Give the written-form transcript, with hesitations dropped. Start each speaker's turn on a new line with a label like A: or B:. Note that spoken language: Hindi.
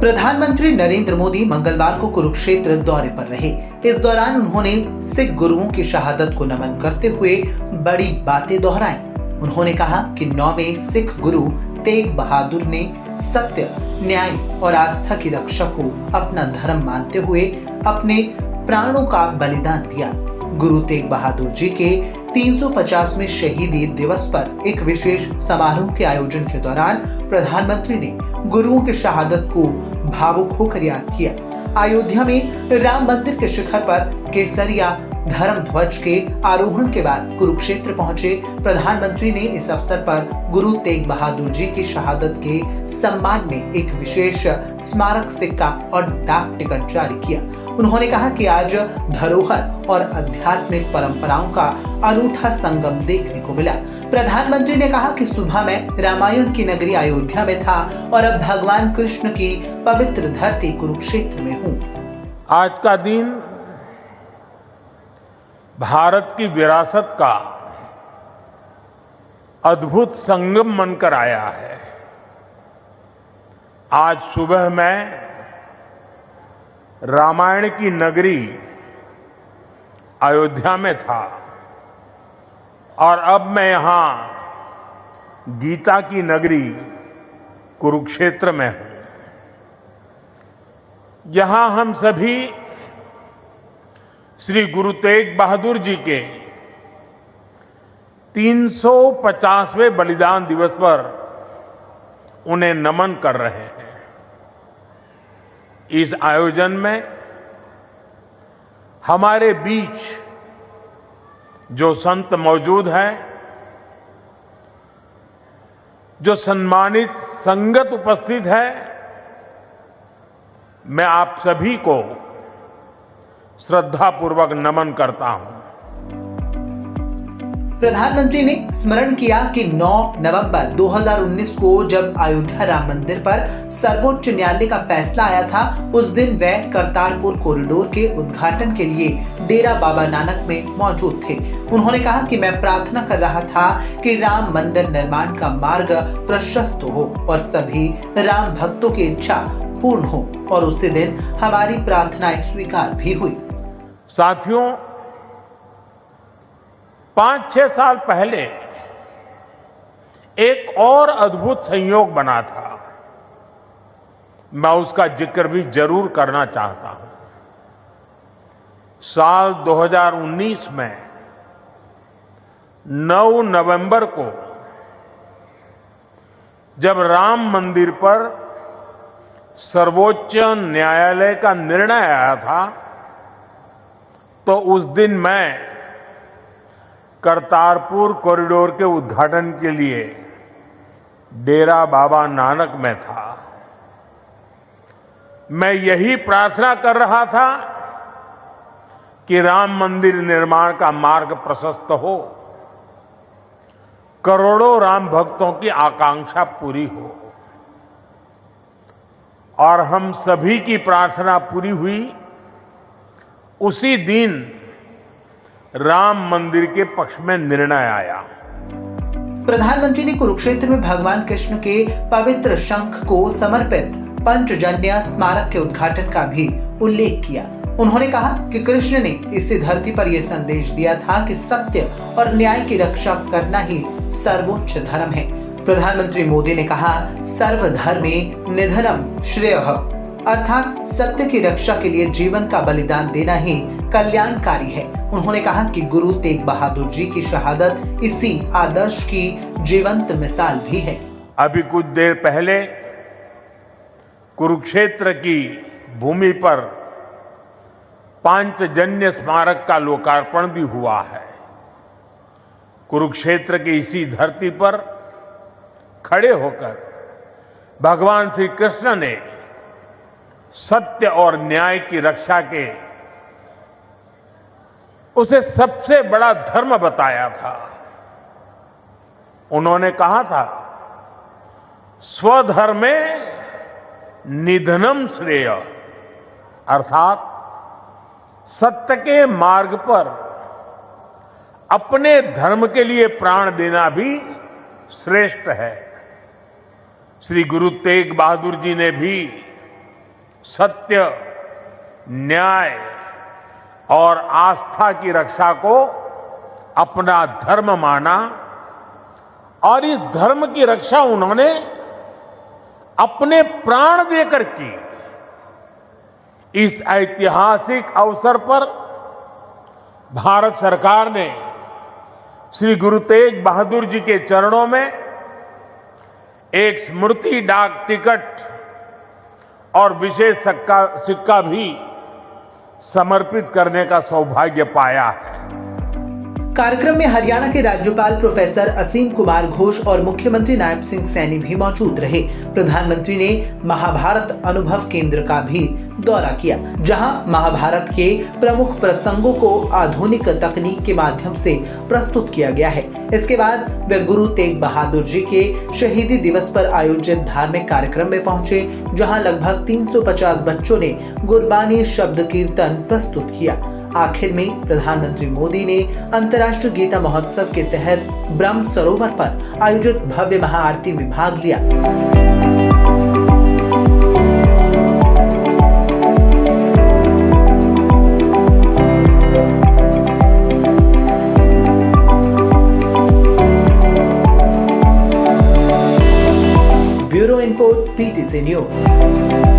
A: प्रधानमंत्री नरेंद्र मोदी मंगलवार को कुरुक्षेत्र दौरे पर रहे। इस दौरान उन्होंने सिख गुरुओं की शहादत को नमन करते हुए बड़ी बातें दोहराई। उन्होंने कहा कि 9वें सिख गुरु तेग बहादुर ने सत्य, न्याय और आस्था की रक्षा को अपना धर्म मानते हुए अपने प्राणों का बलिदान दिया। गुरु तेग बहादुर जी के 350वें शहीदी दिवस पर एक विशेष समारोह के आयोजन के दौरान प्रधानमंत्री ने गुरुओं की शहादत को भावुक होकर याद किया। अयोध्या में राम मंदिर के शिखर पर केसरिया धर्म ध्वज के आरोहण के बाद कुरुक्षेत्र पहुंचे प्रधानमंत्री ने इस अवसर पर गुरु तेग बहादुर जी की शहादत के सम्मान में एक विशेष स्मारक सिक्का और डाक टिकट जारी किया। उन्होंने कहा कि आज धरोहर और आध्यात्मिक परंपराओं का अनूठा संगम देखने को मिला। प्रधानमंत्री ने कहा कि सुबह मैं रामायण की नगरी अयोध्या में था और अब भगवान कृष्ण की पवित्र धरती कुरुक्षेत्र में हूँ।
B: आज का दिन भारत की विरासत का अद्भुत संगम बनकर आया है। आज सुबह मैं रामायण की नगरी अयोध्या में था और अब मैं यहां गीता की नगरी कुरुक्षेत्र में हूं। यहां हम सभी श्री गुरु तेग बहादुर जी के 350वें बलिदान दिवस पर उन्हें नमन कर रहे हैं। इस आयोजन में हमारे बीच जो संत मौजूद हैं, जो सम्मानित संगत उपस्थित है, मैं आप सभी को श्रद्धापूर्वक नमन करता हूं।
A: प्रधानमंत्री ने स्मरण किया कि 9 नवंबर 2019 को जब अयोध्या राम मंदिर पर सर्वोच्च न्यायालय का फैसला आया था, उस दिन वह करतारपुर कॉरिडोर के उद्घाटन के लिए डेरा बाबा नानक में मौजूद थे। उन्होंने कहा कि मैं प्रार्थना कर रहा था कि राम मंदिर निर्माण का मार्ग प्रशस्त हो और सभी राम भक्तों की इच्छा पूर्ण हो, और उसी दिन हमारी प्रार्थनाएं स्वीकार भी हुई।
B: साथियों, 5-6 साल पहले एक और अद्भुत संयोग बना था। मैं उसका जिक्र भी जरूर करना चाहता हूं। साल 2019 में 9 नवंबर को जब राम मंदिर पर सर्वोच्च न्यायालय का निर्णय आया था, तो उस दिन मैं करतारपुर कॉरिडोर के उद्घाटन के लिए डेरा बाबा नानक में था। मैं यही प्रार्थना कर रहा था कि राम मंदिर निर्माण का मार्ग प्रशस्त हो, करोड़ों राम भक्तों की आकांक्षा पूरी हो, और हम सभी की प्रार्थना पूरी हुई। उसी दिन राम मंदिर के पक्ष में निर्णय आया।
A: प्रधानमंत्री ने कुरुक्षेत्र में भगवान कृष्ण के पवित्र शंख को समर्पित पंचजन्य स्मारक के उद्घाटन का भी उल्लेख किया। उन्होंने कहा कि कृष्ण ने इसी धरती पर यह संदेश दिया था कि सत्य और न्याय की रक्षा करना ही सर्वोच्च धर्म है। प्रधानमंत्री मोदी ने कहा, सर्वधर्मे निधनम श्रेयः, अर्थात सत्य की रक्षा के लिए जीवन का बलिदान देना ही कल्याणकारी है। उन्होंने कहा कि गुरु तेग बहादुर जी की शहादत इसी आदर्श की जीवंत मिसाल भी है।
B: अभी कुछ देर पहले कुरुक्षेत्र की भूमि पर पांचजन्य स्मारक का लोकार्पण भी हुआ है। कुरुक्षेत्र की इसी धरती पर खड़े होकर भगवान श्री कृष्ण ने सत्य और न्याय की रक्षा के उसे सबसे बड़ा धर्म बताया था। उन्होंने कहा था, स्वधर्मे निधनम श्रेय, अर्थात सत्य के मार्ग पर अपने धर्म के लिए प्राण देना भी श्रेष्ठ है। श्री गुरु तेग बहादुर जी ने भी सत्य, न्याय और आस्था की रक्षा को अपना धर्म माना और इस धर्म की रक्षा उन्होंने अपने प्राण देकर की। इस ऐतिहासिक अवसर पर भारत सरकार ने श्री गुरु तेग बहादुर जी के चरणों में एक स्मृति डाक टिकट और विशेष सिक्का भी समर्पित करने का सौभाग्य पाया है।
A: कार्यक्रम में हरियाणा के राज्यपाल प्रोफेसर असीम कुमार घोष और मुख्यमंत्री नायब सिंह सैनी भी मौजूद रहे। प्रधानमंत्री ने महाभारत अनुभव केंद्र का भी दौरा किया, जहां महाभारत के प्रमुख प्रसंगों को आधुनिक तकनीक के माध्यम से प्रस्तुत किया गया है। इसके बाद वे गुरु तेग बहादुर जी के शहीदी दिवस पर आयोजित धार्मिक कार्यक्रम में पहुंचे, जहां लगभग 350 बच्चों ने गुरबानी शब्द कीर्तन प्रस्तुत किया। आखिर में प्रधानमंत्री मोदी ने अंतर्राष्ट्रीय गीता महोत्सव के तहत ब्रह्म सरोवर पर आयोजित भव्य महाआरती में भाग लिया। Bureau input, PTC news.